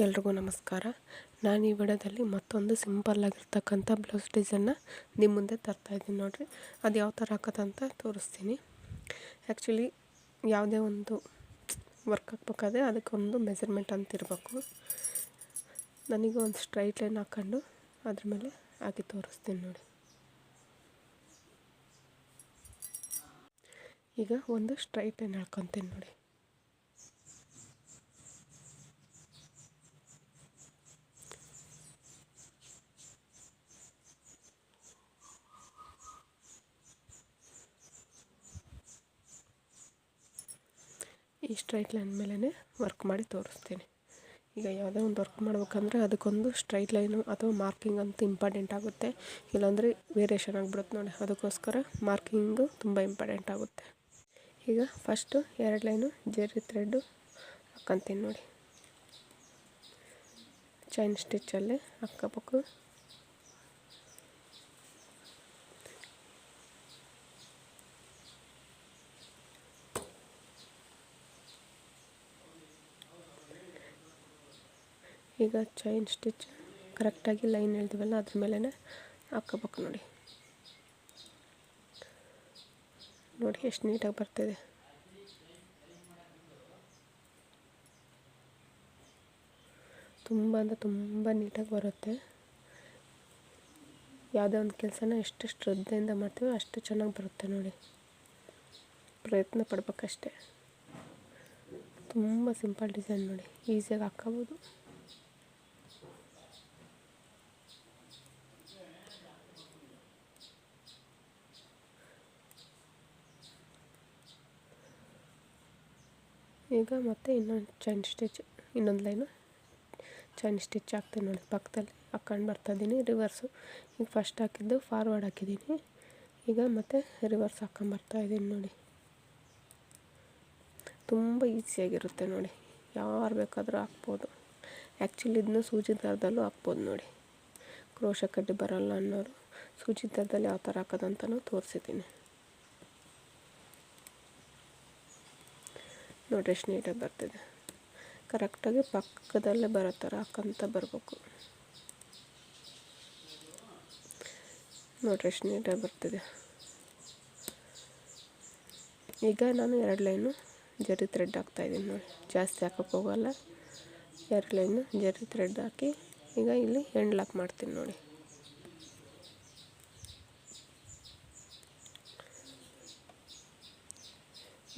ಎಲ್ರಿಗೂ ನಮಸ್ಕಾರ. ನಾನು ಈ ವಿಡಿಯೋದಲ್ಲಿ ಮತ್ತೊಂದು ಸಿಂಪಲ್ಲಾಗಿರ್ತಕ್ಕಂಥ ಬ್ಲೌಸ್ ಡಿಸೈನ್ನ ನಿಮ್ಮ ಮುಂದೆ ತರ್ತಾಯಿದ್ದೀನಿ ನೋಡಿರಿ. ಅದು ಯಾವ ಥರ ಹಾಕೋದಂತ ತೋರಿಸ್ತೀನಿ. ಆ್ಯಕ್ಚುಲಿ ಯಾವುದೇ ಒಂದು ವರ್ಕ್ ಹಾಕ್ಬೇಕಾದ್ರೆ ಅದಕ್ಕೊಂದು ಮೆಜರ್ಮೆಂಟ್ ಅಂತ ಇರಬೇಕು. ನನಗೆ ಒಂದು ಸ್ಟ್ರೈಟ್ ಲೈನ್ ಹಾಕ್ಕೊಂಡು ಅದ್ರ ಮೇಲೆ ಹಾಕಿ ತೋರಿಸ್ತೀನಿ ನೋಡಿ. ಈಗ ಒಂದು ಸ್ಟ್ರೈಟ್ ಲೈನ್ ಹಾಕ್ಕೊತೀನಿ ನೋಡಿ. ಈ ಸ್ಟ್ರೈಟ್ ಲೈನ್ ಮೇಲೇ ವರ್ಕ್ ಮಾಡಿ ತೋರಿಸ್ತೀನಿ. ಈಗ ಯಾವುದೇ ಒಂದು ವರ್ಕ್ ಮಾಡ್ಬೇಕಂದ್ರೆ ಅದಕ್ಕೊಂದು ಸ್ಟ್ರೈಟ್ ಲೈನು ಅಥವಾ ಮಾರ್ಕಿಂಗ್ ಅಂತ ಇಂಪಾರ್ಟೆಂಟ್ ಆಗುತ್ತೆ. ಇಲ್ಲಾಂದರೆ ವೇರಿಯೇಷನ್ ಆಗಿಬಿಡುತ್ತೆ ನೋಡಿ. ಅದಕ್ಕೋಸ್ಕರ ಮಾರ್ಕಿಂಗು ತುಂಬ ಇಂಪಾರ್ಟೆಂಟ್ ಆಗುತ್ತೆ. ಈಗ ಫಸ್ಟು 2 ಲೈನು ಜರಿ ಥ್ರೆಡ್ಡು ಹಾಕ್ಕೊಂತೀನಿ ನೋಡಿ. ಚೈನ್ ಸ್ಟಿಚ್ಚಲ್ಲೇ ಹಾಕ್ಕೋಬೇಕು. ಈಗ ಚೈನ್ ಸ್ಟಿಚ್ ಕರೆಕ್ಟಾಗಿ ಲೈನ್ ಎಳ್ದಿವಲ್ಲ ಅದ್ರ ಮೇಲೇ ಹಾಕ್ಕೋಬೇಕು ನೋಡಿ. ನೋಡಿ ಎಷ್ಟು ನೀಟಾಗಿ ಬರ್ತಿದೆ. ತುಂಬ ಅಂದರೆ ತುಂಬ ನೀಟಾಗಿ ಬರುತ್ತೆ. ಯಾವುದೇ ಒಂದು ಕೆಲಸನ ಎಷ್ಟು ಶ್ರದ್ಧೆಯಿಂದ ಮಾಡ್ತೀವೋ ಅಷ್ಟು ಚೆನ್ನಾಗಿ ಬರುತ್ತೆ ನೋಡಿ. ಪ್ರಯತ್ನ ಪಡ್ಬೇಕಷ್ಟೆ. ತುಂಬ ಸಿಂಪಲ್ ಡಿಸೈನ್ ನೋಡಿ, ಈಸಿಯಾಗಿ ಹಾಕ್ಕೋಬೋದು. ಈಗ ಮತ್ತೆ ಇನ್ನೊಂದು ಲೈನು ಚೈನ್ ಸ್ಟಿಚ್ ಹಾಕ್ತೀನಿ ನೋಡಿ. ಪಕ್ಕದಲ್ಲಿ ಹಾಕ್ಕೊಂಡು ಬರ್ತಾಯಿದ್ದೀನಿ ರಿವರ್ಸು. ಈಗ ಫಸ್ಟ್ ಹಾಕಿದ್ದು ಫಾರ್ವರ್ಡ್ ಹಾಕಿದ್ದೀನಿ. ಈಗ ಮತ್ತೆ ರಿವರ್ಸ್ ಹಾಕ್ಕೊಂಬರ್ತಾಯಿದ್ದೀನಿ ನೋಡಿ. ತುಂಬ ಈಸಿಯಾಗಿರುತ್ತೆ ನೋಡಿ. ಯಾರು ಬೇಕಾದರೂ ಹಾಕ್ಬೋದು. ಆ್ಯಕ್ಚುಲಿ ಇದನ್ನ ಸೂಜಿ ದಾರದಲ್ಲೂ ಹಾಕ್ಬೋದು ನೋಡಿ. ಕ್ರೋಶ ಕಡ್ಡಿ ಬರೋಲ್ಲ ಅನ್ನೋರು ಸೂಜಿ ದಾರದಲ್ಲಿ ಯಾವ ಥರ ಹಾಕೋದಂತಲೂ ತೋರಿಸಿದ್ದೀನಿ ನೋಡಿರಿ. ಎಷ್ಟು ನೀಟಾಗಿ ಬರ್ತಿದೆ. ಕರೆಕ್ಟಾಗಿ ಪಕ್ಕದಲ್ಲೇ ಬರೋ ಥರ ಹಾಕ್ಕೊಂತ ಬರಬೇಕು ನೋಡಿರಿ. ಎಷ್ಟು ನೀಟಾಗಿ ಬರ್ತಿದೆ. ಈಗ ನಾನು 2 ಲೈನು ಜರಿ ಥ್ರೆಡ್ ಹಾಕ್ತಾಯಿದ್ದೀನಿ ನೋಡಿ. ಜಾಸ್ತಿ ಹಾಕೋಕ್ಕೆ ಹೋಗಲ್ಲ. 2 ಲೈನು ಜರಿ ಥ್ರೆಡ್ ಹಾಕಿ ಈಗ ಇಲ್ಲಿ ಎಂಡ್ ಲಾಕ್ ಮಾಡ್ತೀನಿ ನೋಡಿ.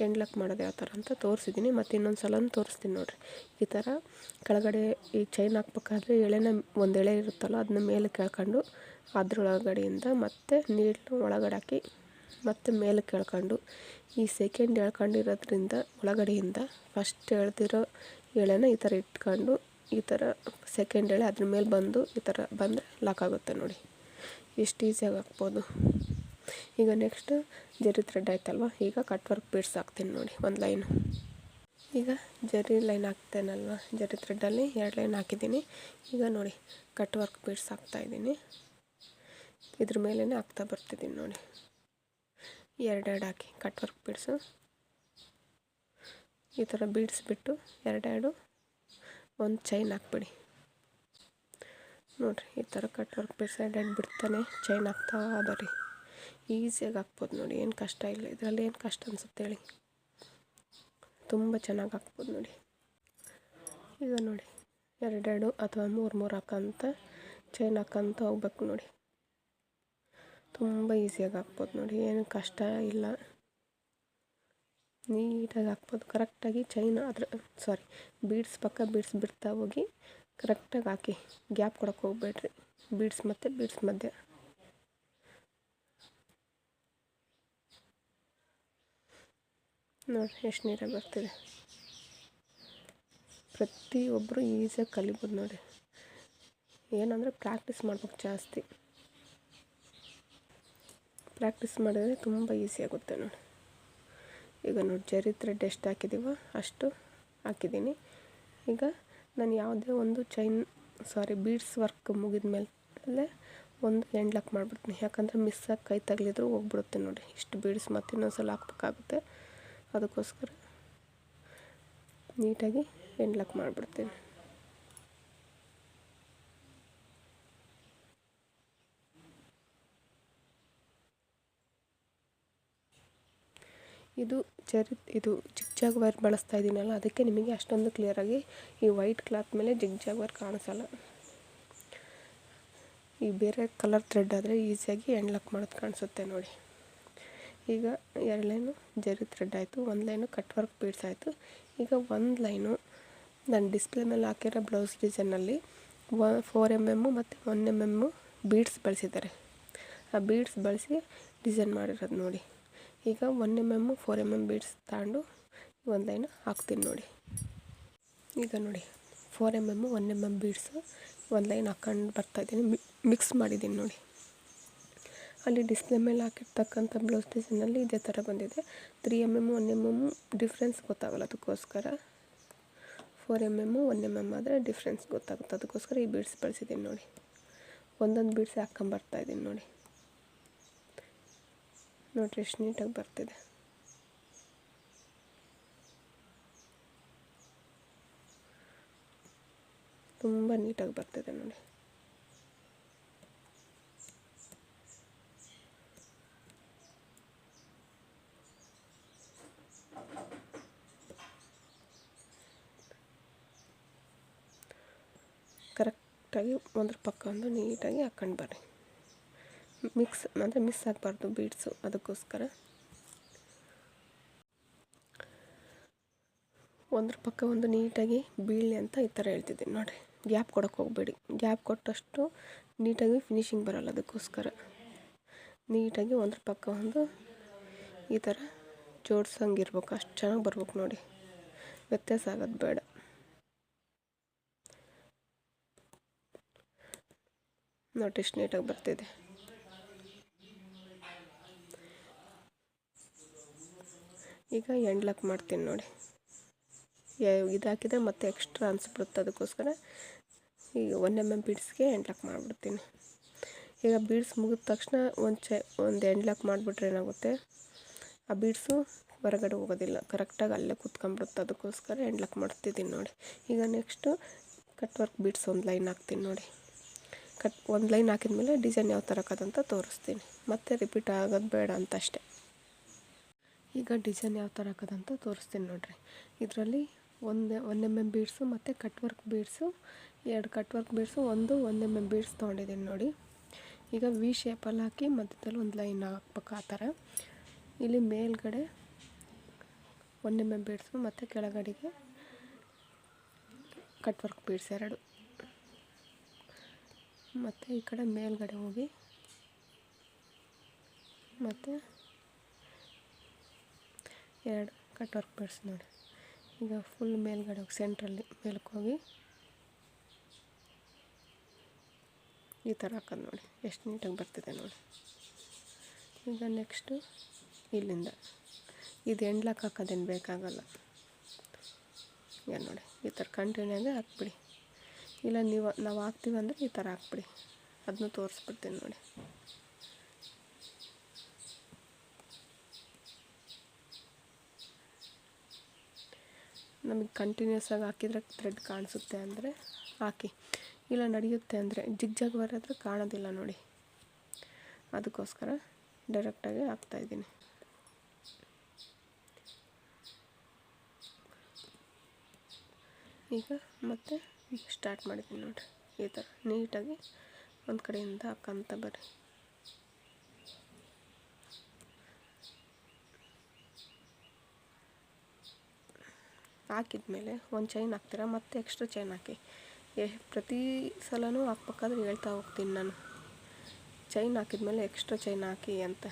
ಎಂಡ್ ಲಾಕ್ ಮಾಡೋದು ಯಾವ ಥರ ಅಂತ ತೋರಿಸಿದ್ದೀನಿ. ಮತ್ತು ಇನ್ನೊಂದು ಸಲನೂ ತೋರಿಸ್ತೀನಿ ನೋಡಿರಿ. ಈ ಥರ ಕೆಳಗಡೆ ಈ ಚೈನ್ ಹಾಕ್ಬೇಕಾದ್ರೆ ಒಂದು ಎಳೆ ಇರುತ್ತಲ್ಲ ಅದನ್ನ ಮೇಲೆ ಕೆಳ್ಕೊಂಡು ಅದ್ರೊಳಗಡೆಯಿಂದ ಮತ್ತೆ ನೀಡ್ಲು ಒಳಗಡೆ ಹಾಕಿ ಮತ್ತೆ ಮೇಲೆ ಕೆಳ್ಕೊಂಡು ಈ ಸೆಕೆಂಡ್ ಎಳ್ಕೊಂಡಿರೋದ್ರಿಂದ ಒಳಗಡೆಯಿಂದ ಫಸ್ಟ್ ಎಳ್ದಿರೋ ಎಳೆನ ಈ ಥರ ಇಟ್ಕೊಂಡು ಈ ಥರ ಸೆಕೆಂಡ್ ಎಳೆ ಅದ್ರ ಮೇಲೆ ಬಂದು ಈ ಥರ ಬಂದರೆ ಲಾಕ್ ಆಗುತ್ತೆ ನೋಡಿ. ಎಷ್ಟು ಈಸಿಯಾಗಿ ಹಾಕ್ಬೋದು. ಈಗ ನೆಕ್ಸ್ಟ್ ಜರಿ ಥ್ರೆಡ್ ಆಯ್ತಲ್ವ. ಈಗ ಕಟ್ ವರ್ಕ್ ಬೀಡ್ಸ್ ಹಾಕ್ತೀನಿ ನೋಡಿ. ಒಂದು ಲೈನು. ಈಗ ಜರಿ ಲೈನ್ ಹಾಕ್ತೇನಲ್ವ, ಜರಿ ಥ್ರೆಡ್ಡಲ್ಲಿ 2 ಲೈನ್ ಹಾಕಿದ್ದೀನಿ. ಈಗ ನೋಡಿ ಕಟ್ ವರ್ಕ್ ಬೀಡ್ಸ್ ಹಾಕ್ತಾಯಿದ್ದೀನಿ. ಇದ್ರ ಮೇಲೇ ಹಾಕ್ತಾ ಬರ್ತಿದ್ದೀನಿ ನೋಡಿ. 2 ಹಾಕಿ ಕಟ್ ವರ್ಕ್ ಬೀಡ್ಸು ಈ ಥರ ಬೀಡ್ಸ್ ಬಿಟ್ಟು 2 ಒಂದು ಚೈನ್ ಹಾಕ್ಬಿಡಿ ನೋಡಿರಿ. ಈ ಥರ ಕಟ್ ವರ್ಕ್ ಬೀಡ್ಸ್ 2 ಬಿಡ್ತಾನೆ ಚೈನ್ ಹಾಕ್ತಾ ಬರೀ. ಈಸಿಯಾಗಿ ಹಾಕ್ಬೋದು ನೋಡಿ. ಏನು ಕಷ್ಟ ಇಲ್ಲ ಇದರಲ್ಲಿ. ಏನು ಕಷ್ಟ ಅನಿಸುತ್ತೆ ಹೇಳಿ. ತುಂಬ ಚೆನ್ನಾಗಿ ಹಾಕ್ಬೋದು ನೋಡಿ. ಈಗ ನೋಡಿ 2 ಅಥವಾ 3 ಹಾಕೋಂತ ಚೈನ್ ಹಾಕೋಂತ ಹೋಗ್ಬೇಕು ನೋಡಿ. ತುಂಬ ಈಸಿಯಾಗಿ ಹಾಕ್ಬೋದು ನೋಡಿ. ಏನು ಕಷ್ಟ ಇಲ್ಲ. ನೀಟಾಗಿ ಹಾಕ್ಬೋದು. ಕರೆಕ್ಟಾಗಿ ಚೈನ್ ಬೀಡ್ಸ್ ಪಕ್ಕ ಬೀಡ್ಸ್ ಬಿಡ್ತಾ ಹೋಗಿ ಕರೆಕ್ಟಾಗಿ ಹಾಕಿ. ಗ್ಯಾಪ್ ಕೊಡೋಕ್ಕೆ ಹೋಗ್ಬೇಡ್ರಿ ಬೀಡ್ಸ್ ಮತ್ತು ಬೀಡ್ಸ್ ಮಧ್ಯೆ. ನೋಡಿರಿ ಎಷ್ಟು ನೀಟಾಗಿ ಬರ್ತಿದೆ. ಪ್ರತಿಯೊಬ್ಬರು ಈಸಿಯಾಗಿ ಕಲಿಬೋದು ನೋಡಿ. ಏನಂದರೆ ಪ್ರಾಕ್ಟೀಸ್ ಮಾಡ್ಬೇಕು ಜಾಸ್ತಿ. ಪ್ರಾಕ್ಟೀಸ್ ಮಾಡಿದ್ರೆ ತುಂಬ ಈಸಿ ಆಗುತ್ತೆ ನೋಡಿ. ಈಗ ನೋಡಿ ಜರಿ ಥ್ರೆಡ್ ಎಷ್ಟು ಹಾಕಿದ್ದೀವೋ ಅಷ್ಟು ಹಾಕಿದ್ದೀನಿ. ಈಗ ನಾನು ಯಾವುದೇ ಒಂದು ಬೀಡ್ಸ್ ವರ್ಕ್ ಮುಗಿದ ಮೇಲೆ ಒಂದು ಎಂಡ್ ಲಾಕ್ ಮಾಡಿಬಿಡ್ತೀನಿ. ಯಾಕಂದರೆ ಮಿಸ್ಸಾಗಿ ಕೈ ತಗಲಿದ್ರು ಹೋಗ್ಬಿಡುತ್ತೆ ನೋಡಿ. ಇಷ್ಟು ಬೀಡ್ಸ್ ಮತ್ತು ಇನ್ನೊಂದು ಸಲ ಹಾಕ್ಬೇಕಾಗುತ್ತೆ. ಅದಕ್ಕೋಸ್ಕರ ನೀಟಾಗಿ ಎಂಡ್ ಲಾಕ್ ಮಾಡಿಬಿಡ್ತೀನಿ. ಇದು ಇದು ಜಿಗ್ಜಾಗ್ ವೈರ್ ಬಳಸ್ತಾ ಇದ್ದೀನಲ್ಲ, ಅದಕ್ಕೆ ನಿಮಗೆ ಅಷ್ಟೊಂದು ಕ್ಲಿಯರಾಗಿ ಈ ವೈಟ್ ಕ್ಲಾತ್ ಮೇಲೆ ಜಿಗ್ಜಾಗ್ ವೈರ್ ಕಾಣಿಸಲ್ಲ. ಈ ಬೇರೆ ಕಲರ್ ಥ್ರೆಡ್ ಆದರೆ ಈಸಿಯಾಗಿ ಎಂಡ್ ಲಾಕ್ ಮಾಡೋದು ಕಾಣಿಸುತ್ತೆ ನೋಡಿ. ಈಗ 2 ಲೈನು ಜರಿ ಥ್ರೆಡ್ ಆಯಿತು, 1 ಲೈನು ಕಟ್ ವರ್ಕ್ ಬೀಡ್ಸ್ ಆಯಿತು. ಈಗ 1 ಲೈನು ನಾನು ಡಿಸ್ಪ್ಲೇ ಮೇಲೆ ಹಾಕಿರೋ ಬ್ಲೌಸ್ ಡಿಸೈನಲ್ಲಿ 4 mm ಮತ್ತು 1 mm ಬೀಡ್ಸ್ ಬಳಸಿದ್ದಾರೆ. ಆ ಬೀಡ್ಸ್ ಬಳಸಿ ಡಿಸೈನ್ ಮಾಡಿರೋದು ನೋಡಿ. ಈಗ 1 mm 4 mm ಬೀಡ್ಸ್ ತಗೊಂಡು 1 ಲೈನ್ ಹಾಕ್ತೀನಿ ನೋಡಿ. ಈಗ ನೋಡಿ 4 mm 1 mm ಬೀಡ್ಸು 1 ಲೈನ್ ಹಾಕ್ಕೊಂಡು ಬರ್ತಾಯಿದ್ದೀನಿ, ಮಿಕ್ಸ್ ಮಾಡಿದ್ದೀನಿ ನೋಡಿ. ಅಲ್ಲಿ ಡಿಸ್ಪ್ಲೇ ಮೇಲೆ ಹಾಕಿರ್ತಕ್ಕಂಥ ಬ್ಲೌಸ್ ಡಿಸೈನಲ್ಲಿ ಇದೇ ಥರ ಬಂದಿದೆ. 3 mm 1 mm ಡಿಫ್ರೆನ್ಸ್ ಗೊತ್ತಾಗಲ್ಲ, ಅದಕ್ಕೋಸ್ಕರ 4 mm 1 mm ಆದರೆ ಡಿಫ್ರೆನ್ಸ್ ಗೊತ್ತಾಗುತ್ತೆ, ಅದಕ್ಕೋಸ್ಕರ ಈ ಬೀಡ್ಸ್ ಬಳಸಿದ್ದೀನಿ ನೋಡಿ. ಒಂದೊಂದು ಬೀಡ್ಸ್ ಹಾಕ್ಕೊಂಬರ್ತಾಯಿದ್ದೀನಿ ನೋಡಿ. ನೋಡಿರಿ ಎಷ್ಟು ನೀಟಾಗಿ ಬರ್ತಿದೆ. ತುಂಬ ನೀಟಾಗಿ ಬರ್ತಿದೆ ನೋಡಿ. ಕರೆಕ್ಟಾಗಿ ಒಂದ್ರ ಪಕ್ಕ ಒಂದು ನೀಟಾಗಿ ಹಾಕ್ಕೊಂಡು ಬರ್ರಿ. ಮಿಸ್ ಆಗಬಾರ್ದು ಬೀಡ್ಸು, ಅದಕ್ಕೋಸ್ಕರ ಒಂದ್ರ ಪಕ್ಕ ಒಂದು ನೀಟಾಗಿ ಬೀಳಲಿ ಅಂತ ಈ ಥರ ಹೇಳ್ತಿದ್ದೀನಿ ನೋಡಿರಿ. ಗ್ಯಾಪ್ ಕೊಡೋಕ್ಕೆ ಹೋಗಬೇಡಿ, ಗ್ಯಾಪ್ ಕೊಟ್ಟಷ್ಟು ನೀಟಾಗಿ ಫಿನಿಶಿಂಗ್ ಬರೋಲ್ಲ, ಅದಕ್ಕೋಸ್ಕರ ನೀಟಾಗಿ ಒಂದ್ರ ಪಕ್ಕ ಒಂದು ಈ ಥರ ಜೋಡ್ಸಂಗಿರ್ಬೇಕು, ಅಷ್ಟು ಚೆನ್ನಾಗಿ ಬರ್ಬೇಕು ನೋಡಿ, ವ್ಯತ್ಯಾಸ ಆಗೋದು ಬೇಡ. ನೋಡಿ ಎಷ್ಟು ನೀಟಾಗಿ ಬರ್ತಿದೆ. ಈಗ ಎಂಡ್ ಲಾಕ್ ಮಾಡ್ತೀನಿ ನೋಡಿ. ಇದು ಹಾಕಿದರೆ ಮತ್ತೆ ಎಕ್ಸ್ಟ್ರಾ ಅನಿಸ್ಬಿಡುತ್ತೆ, ಅದಕ್ಕೋಸ್ಕರ ಈಗ 1 mm ಬೀಡ್ಸ್ಗೆ ಎಂಡ್ ಲಾಕ್ ಮಾಡಿಬಿಡ್ತೀನಿ. ಈಗ ಬೀಡ್ಸ್ ಮುಗಿದ ತಕ್ಷಣ ಒಂದು ಎಂಡ್ ಲಾಕ್ ಮಾಡಿಬಿಟ್ರೆ ಏನಾಗುತ್ತೆ, ಆ ಬೀಡ್ಸು ಹೊರಗಡೆ ಹೋಗೋದಿಲ್ಲ, ಕರೆಕ್ಟಾಗಿ ಅಲ್ಲೇ ಕೂತ್ಕೊಂಡ್ಬಿಡುತ್ತೆ, ಅದಕ್ಕೋಸ್ಕರ ಎಂಡ್ ಲಾಕ್ ಮಾಡ್ತಿದ್ದೀನಿ ನೋಡಿ. ಈಗ next cut work beads 1 line ಹಾಕ್ತೀನಿ ನೋಡಿ. 1 ಲೈನ್ ಹಾಕಿದ್ಮೇಲೆ ಡಿಸೈನ್ ಯಾವ ಥರ ಹಾಕೋದಂತ ತೋರಿಸ್ತೀನಿ, ಮತ್ತೆ ರಿಪೀಟ್ ಆಗೋದು ಬೇಡ ಅಂತ ಅಷ್ಟೇ. ಈಗ ಡಿಸೈನ್ ಯಾವ ಥರ ಹಾಕೋದಂತ ತೋರಿಸ್ತೀನಿ ನೋಡಿರಿ. ಇದರಲ್ಲಿ 1 mm ಬೀಡ್ಸು ಮತ್ತು cut work beads 2 cut work beads 1 mm beads ತೊಗೊಂಡಿದ್ದೀನಿ ನೋಡಿ. ಈಗ ವಿ ಶೇಪಲ್ಲಿ ಹಾಕಿ ಮಧ್ಯದಲ್ಲಿ ಒಂದು ಲೈನ್ ಹಾಕ್ಬೇಕು, ಆ ಥರ. ಇಲ್ಲಿ ಮೇಲ್ಗಡೆ 1 mm ಬೀಡ್ಸು ಮತ್ತು ಕೆಳಗಡೆಗೆ ಕಟ್ ವರ್ಕ್ ಬೀಡ್ಸ್ 2, ಮತ್ತು ಈ ಕಡೆ ಮೇಲ್ಗಡೆ ಹೋಗಿ ಮತ್ತು 2 ಕಟ್ ವರ್ಕ್ ಬೀಡ್ಸ್ ನೋಡಿ. ಈಗ ಫುಲ್ ಮೇಲ್ಗಡೆ ಹೋಗಿ ಸೆಂಟ್ರಲ್ಲಿ ಮೇಲಕ್ಕೆ ಹೋಗಿ ಈ ಥರ ಹಾಕೋದು ನೋಡಿ, ಎಷ್ಟು ನೀಟಾಗಿ ಬರ್ತಿದೆ ನೋಡಿ. ಈಗ ನೆಕ್ಸ್ಟು ಇಲ್ಲಿಂದ ಇದು ಎಂಡ್ ಲಾಕ್ ಹಾಕೋದೇನು ಬೇಕಾಗಲ್ಲ, ಈಗ ನೋಡಿ ಈ ಥರ ಕಂಟಿನ್ಯೂ ಆಗಿ ಹಾಕ್ಬಿಡಿ. ಇಲ್ಲ ನಾವು ಹಾಕ್ತೀವಿ ಅಂದರೆ ಈ ಥರ ಹಾಕ್ಬಿಡಿ, ಅದನ್ನು ತೋರಿಸ್ಬಿಡ್ತೀನಿ ನೋಡಿ. ನಮಗೆ ಕಂಟಿನ್ಯೂಸ್ ಆಗಿ ಹಾಕಿದರೆ ಥ್ರೆಡ್ ಕಾಣಿಸುತ್ತೆ ಅಂದರೆ ಹಾಕಿ, ಇಲ್ಲ ನಡೆಯುತ್ತೆ ಅಂದರೆ ಜಿಗ್ಜಾಗ್ ವೈರ್ ಆದರೆ ಕಾಣೋದಿಲ್ಲ ನೋಡಿ, ಅದಕ್ಕೋಸ್ಕರ ಡೈರೆಕ್ಟಾಗಿ ಹಾಕ್ತಾಯಿದ್ದೀನಿ. ಈಗ ಮತ್ತೆ ಸ್ಟಾರ್ಟ್ ಮಾಡಿದ್ದೀನಿ ನೋಡಿರಿ, ಈ ಥರ ನೀಟಾಗಿ ಒಂದು ಕಡೆಯಿಂದ ಹಾಕಂತ ಬರ್ರಿ. ಹಾಕಿದ್ಮೇಲೆ ಒಂದು ಚೈನ್ ಹಾಕ್ತೀರಾ, ಮತ್ತೆ ಎಕ್ಸ್ಟ್ರಾ ಚೈನ್ ಹಾಕಿ. ಪ್ರತಿ ಸಲನೂ ಹಾಕ್ಬೇಕಾದ್ರೆ ಹೇಳ್ತಾ ಹೋಗ್ತೀನಿ ನಾನು, ಚೈನ್ ಹಾಕಿದ್ಮೇಲೆ ಎಕ್ಸ್ಟ್ರಾ ಚೈನ್ ಹಾಕಿ ಅಂತ.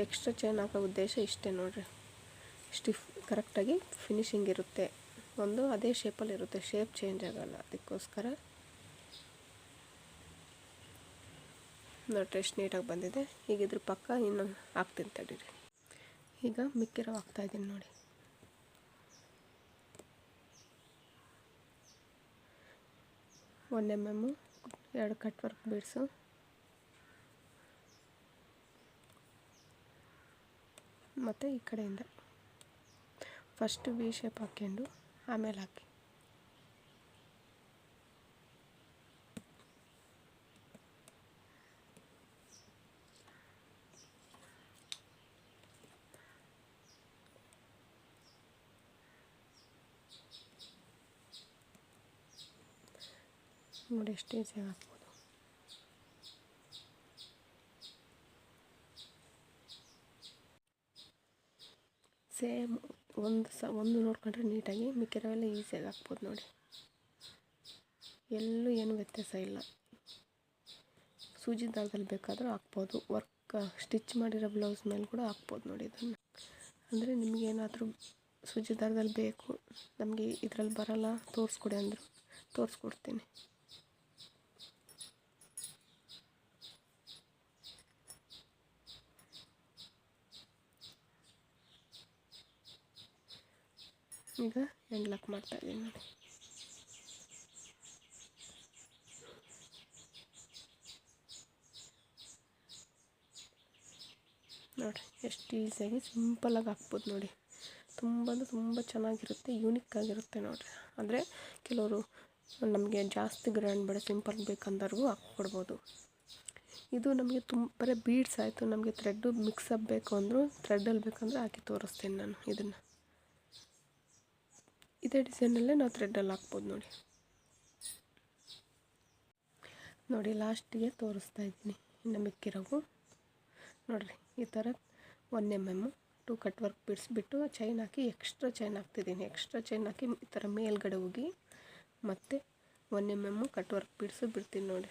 ಎಕ್ಸ್ಟ್ರಾ ಚೈನ್ ಹಾಕೋ ಉದ್ದೇಶ ಇಷ್ಟೇ ನೋಡಿರಿ, ಸ್ಟಿಫ್ ಕರೆಕ್ಟಾಗಿ ಫಿನಿಶಿಂಗ್ ಇರುತ್ತೆ, ಒಂದು ಅದೇ ಶೇಪಲ್ಲಿ ಇರುತ್ತೆ, ಶೇಪ್ ಚೇಂಜ್ ಆಗೋಲ್ಲ, ಅದಕ್ಕೋಸ್ಕರ ನೋಡಿರಿ ಎಷ್ಟು ನೀಟಾಗಿ ಬಂದಿದೆ. ಈಗ ಇದ್ರ ಪಕ್ಕ ಇನ್ನು ಹಾಕ್ತೀನಿ ತಡೀರಿ. ಈಗ ಮಿಕ್ಕಿರೋ ಹಾಕ್ತಾಯಿದ್ದೀನಿ ನೋಡಿ. One mm 2 cut work beads ಮತ್ತು ಈ ಕಡೆಯಿಂದ ಫಸ್ಟ್ ವಿ ಶೇಪ್ ಹಾಕ್ಕೊಂಡು ಆಮೇಲೆ ಹಾಕಿ. ನೋಡಿ ಎಷ್ಟು ಈಸಿಯಾಗಿ ಹಾಕ್ಬೋದು. ಸೇಮ್ ಒಂದು ನೋಡ್ಕೊಂಡ್ರೆ ನೀಟಾಗಿ ಮಿಕ್ಕಿರೋವೆಲ್ಲ ಈಸಿಯಾಗಿ ಹಾಕ್ಬೋದು ನೋಡಿ. ಎಲ್ಲೂ ಏನು ವ್ಯತ್ಯಾಸ ಇಲ್ಲ. ಸೂಜಿ ದಾರದಲ್ಲಿ ಬೇಕಾದರೂ ಹಾಕ್ಬೋದು, ಸ್ಟಿಚ್ ಮಾಡಿರೋ ಬ್ಲೌಸ್ ಮೇಲೆ ಕೂಡ ಹಾಕ್ಬೋದು ನೋಡಿ ಇದನ್ನು. ಅಂದರೆ ನಿಮಗೇನಾದರೂ ಸೂಜಿ ದಾರದಲ್ಲಿ ಬೇಕು, ನಮಗೆ ಇದರಲ್ಲಿ ಬರಲ್ಲ ತೋರಿಸ್ಕೊಡಿ ಅಂದರು ತೋರಿಸ್ಕೊಡ್ತೀನಿ. ಈಗ ಎಂಡ್ ಲಾಕ್ ಮಾಡ್ತಾಯಿದ್ದೀನಿ ನೋಡಿ. ನೋಡಿ ಎಷ್ಟು ಈಸಿಯಾಗಿ ಸಿಂಪಲಾಗಿ ಹಾಕ್ಬೋದು ನೋಡಿ. ತುಂಬ ಚೆನ್ನಾಗಿರುತ್ತೆ, ಯೂನಿಕ್ ಆಗಿರುತ್ತೆ ನೋಡಿರಿ. ಅಂದರೆ ಕೆಲವರು ನಮಗೆ ಜಾಸ್ತಿ ಗ್ರ್ಯಾಂಡ್ ಬೇಡ ಸಿಂಪಲ್ ಬೇಕಂದವ್ರಿಗೂ ಹಾಕ್ಕೊಡ್ಬೋದು. ಇದು ನಮಗೆ ಬರೀ ಬೀಡ್ಸ್ ಆಯಿತು. ನಮಗೆ ಥ್ರೆಡ್ಡು ಮಿಕ್ಸಪ್ ಬೇಕು ಅಂದರೂ ಥ್ರೆಡ್ಡಲ್ಲಿ ಬೇಕಂದರೆ ಹಾಕಿ ತೋರಿಸ್ತೀನಿ ನಾನು ಇದನ್ನು. ಇದೇ ಡಿಸೈನಲ್ಲೇ ನಾವು ಥ್ರೆಡ್ಡಲ್ಲಿ ಹಾಕ್ಬೋದು ನೋಡಿ. ನೋಡಿ ಲಾಸ್ಟಿಗೆ ತೋರಿಸ್ತಾ ಇದ್ದೀನಿ ಇನ್ನು ಮಿಕ್ಕಿರೋವು ನೋಡಿರಿ. ಈ ಥರ 1 mm 2 ಕಟ್ ವರ್ಕ್ ಬಿಡಿಸ್ಬಿಟ್ಟು ಚೈನ್ ಹಾಕಿ ಎಕ್ಸ್ಟ್ರಾ ಚೈನ್ ಹಾಕ್ತಿದ್ದೀನಿ. ಎಕ್ಸ್ಟ್ರಾ ಚೈನ್ ಹಾಕಿ ಈ ಥರ ಮೇಲ್ಗಡೆ ಹೋಗಿ ಮತ್ತು 1 mm ಕಟ್ ವರ್ಕ್ ಬಿಡ್ತೀನಿ ನೋಡಿ.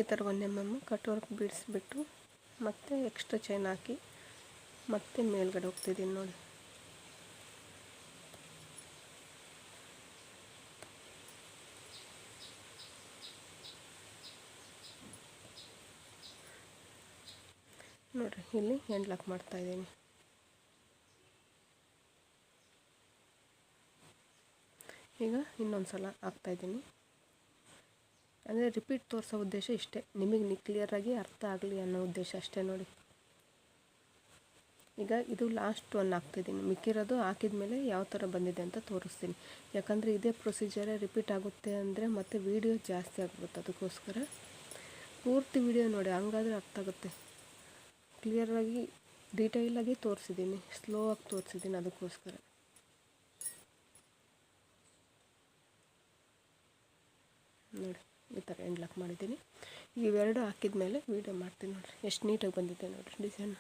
ಈ ಥರ 1 mm ಕಟ್ ವರ್ಕ್ ಬಿಡಿಸ್ಬಿಟ್ಟು ಮತ್ತು ಎಕ್ಸ್ಟ್ರಾ ಚೈನ್ ಹಾಕಿ ಮತ್ತೆ ಮೇಲ್ಗಡೆ ಹೋಗ್ತಿದ್ದೀನಿ ನೋಡಿ. ನೋಡಿರಿ ಇಲ್ಲಿ ಎಂಡ್ ಲಾಕ್ ಮಾಡ್ತಾಯಿದ್ದೀನಿ. ಈಗ ಇನ್ನೊಂದು ಸಲ ಹಾಕ್ತಾಯಿದ್ದೀನಿ. ಅಂದರೆ ರಿಪೀಟ್ ತೋರಿಸೋ ಉದ್ದೇಶ ಇಷ್ಟೇ, ನಿಮಗೆ ಕ್ಲಿಯರಾಗಿ ಅರ್ಥ ಆಗಲಿ ಅನ್ನೋ ಉದ್ದೇಶ ಅಷ್ಟೇ ನೋಡಿ. ಈಗ ಇದು ಲಾಸ್ಟ್ ಒನ್ ಹಾಕ್ತಿದ್ದೀನಿ. ಮಿಕ್ಕಿರೋದು ಹಾಕಿದ ಮೇಲೆ ಯಾವ ಥರ ಬಂದಿದೆ ಅಂತ ತೋರಿಸ್ತೀನಿ. ಯಾಕಂದರೆ ಇದೇ ಪ್ರೊಸೀಜರೇ ರಿಪೀಟ್ ಆಗುತ್ತೆ ಅಂದರೆ ಮತ್ತೆ ವೀಡಿಯೋ ಜಾಸ್ತಿ ಆಗ್ಬಿಡುತ್ತೆ. ಅದಕ್ಕೋಸ್ಕರ ಪೂರ್ತಿ ವೀಡಿಯೋ ನೋಡಿ, ಹಂಗಾದರೆ ಅರ್ಥ ಆಗುತ್ತೆ. ಕ್ಲಿಯರಾಗಿ ಡೀಟೇಲಾಗಿ ತೋರಿಸಿದ್ದೀನಿ, ಸ್ಲೋ ಆಗಿ ತೋರಿಸಿದ್ದೀನಿ. ಅದಕ್ಕೋಸ್ಕರ ನೋಡಿ ಈ ಥರ ಎಂಡ್ ಲಾಕ್ ಮಾಡಿದ್ದೀನಿ. ಇವೆರಡು ಹಾಕಿದ ಮೇಲೆ ವೀಡಿಯೋ ಮಾಡ್ತೀನಿ ನೋಡಿರಿ. ಎಷ್ಟು ನೀಟಾಗಿ ಬಂದಿದೆ ನೋಡಿರಿ ಡಿಸೈನ್.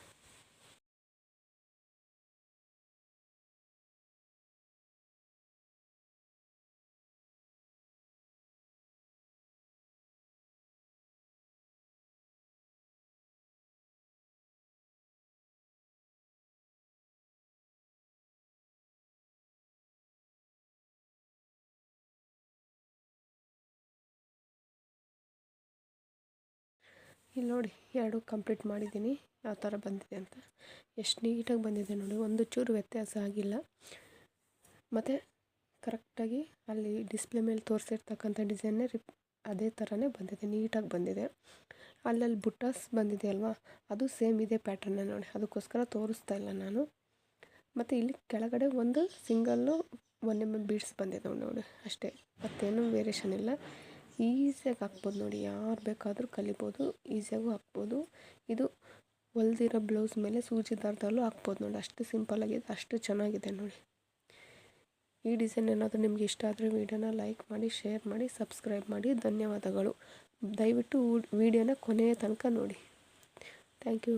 ಇಲ್ಲಿ ನೋಡಿ 2 ಕಂಪ್ಲೀಟ್ ಮಾಡಿದ್ದೀನಿ, ಯಾವ ಥರ ಬಂದಿದೆ ಅಂತ. ಎಷ್ಟು ನೀಟಾಗಿ ಬಂದಿದೆ ನೋಡಿ, ಒಂದು ಚೂರು ವ್ಯತ್ಯಾಸ ಆಗಿಲ್ಲ. ಮತ್ತು ಕರೆಕ್ಟಾಗಿ ಅಲ್ಲಿ ಡಿಸ್ಪ್ಲೇ ಮೇಲೆ ತೋರಿಸಿರ್ತಕ್ಕಂಥ ಡಿಸೈನ್ನೇ ಅದೇ ಥರನೇ ಬಂದಿದೆ, ನೀಟಾಗಿ ಬಂದಿದೆ. ಅಲ್ಲಲ್ಲಿ ಬುಟ್ಟಾಸ್ ಬಂದಿದೆ ಅಲ್ವಾ, ಅದು ಸೇಮ್ ಇದೆ ಪ್ಯಾಟರ್ನೇ ನೋಡಿ. ಅದಕ್ಕೋಸ್ಕರ ತೋರಿಸ್ತಾ ಇಲ್ಲ ನಾನು. ಮತ್ತು ಇಲ್ಲಿ ಕೆಳಗಡೆ ಒಂದು ಸಿಂಗಲ್ಲು 1 mm ಬೀಡ್ಸ್ ಬಂದಿದೆ ನೋಡಿ ಅಷ್ಟೇ, ಮತ್ತೇನೂ ವೇರಿಯೇಷನ್ ಇಲ್ಲ. ಈಸಿಯಾಗಿ ಹಾಕ್ಬೋದು ನೋಡಿ, ಯಾರು ಬೇಕಾದರೂ ಕಲಿಬೋದು, ಈಸಿಯಾಗೂ ಹಾಕ್ಬೋದು. ಇದು ಹೊಲ್ದಿರೋ ಬ್ಲೌಸ್ ಮೇಲೆ ಸೂಜಿ ದಾರದಲ್ಲೂ ಹಾಕ್ಬೋದು ನೋಡಿ. ಅಷ್ಟು ಸಿಂಪಲ್ಲಾಗಿದೆ, ಅಷ್ಟು ಚೆನ್ನಾಗಿದೆ ನೋಡಿ. ಈ ಡಿಸೈನ್ ಏನಾದರೂ ನಿಮ್ಗೆ ಇಷ್ಟ ಆದರೆ ವೀಡಿಯೋನ ಲೈಕ್ ಮಾಡಿ, ಶೇರ್ ಮಾಡಿ, ಸಬ್ಸ್ಕ್ರೈಬ್ ಮಾಡಿ. ಧನ್ಯವಾದಗಳು. ದಯವಿಟ್ಟು ವೀಡಿಯೋನ ಕೊನೆಯ ತನಕ ನೋಡಿ. Thank you.